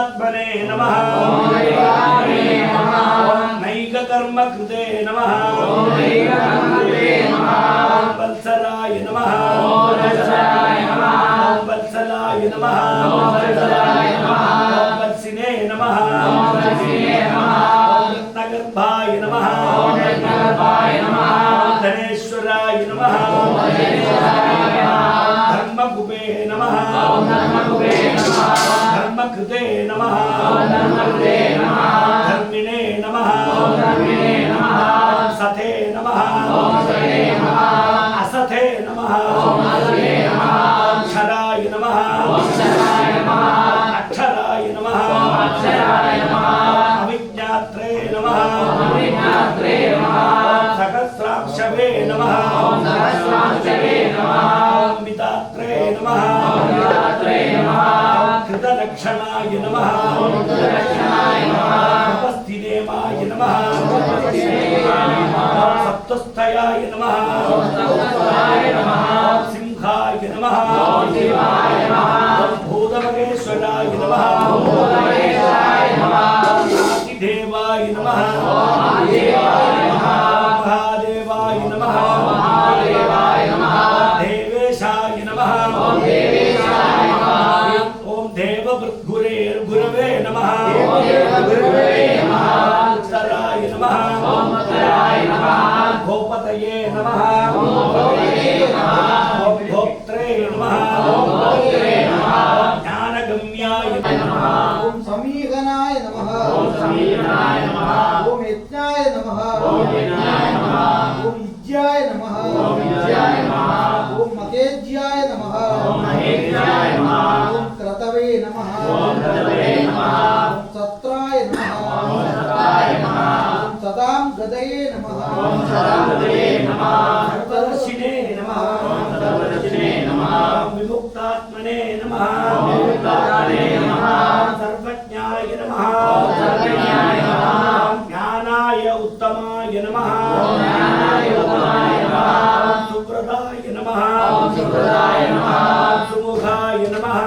भूतात्मने नमः नैककर्मकृते नमः वत्सराय नमः वत्सलाय नमः वत्सिने नमः रत्नगर्भाय नमः धनेश्वराय नमः धर्मगुपे नमः धर्मकृते नमः धर्मिणे नमः सथे नमः असथे नमः अक्षराय नमः अक्षराय नमः अविज्ञात्रे नमः सहस्राक्षवे नमः अमृतात्रे नमः कृतलक्षणाय नमः उपस्थितेमाय नमः सप्तस्थयाय नमः सिंहाय नमः भूतमहेश्वराय नमः देवाय नमः महादेवाय नमः देवेशाय नमः ओम देववृद्गुरेर्गुरवे नमः उत्तराय नमः भोपतये नमः भोक्त्रे नमः ज्ञानगम्याय नमः ओम समीगनाय नमः ओम यज्ञाय नमः ओम यज्ञाय नमः ओम महेज्याय नमः ओम क्रतवे नमः ओम सत्राय नमः ओम सदां गदये नमः ओम सर्वदर्शिने नमः विमुक्तात्मने नमः सर्वज्ञाय नमः ज्ञानाय उत्तमाय नमः सुव्रताय नमः सुमुखाय नमः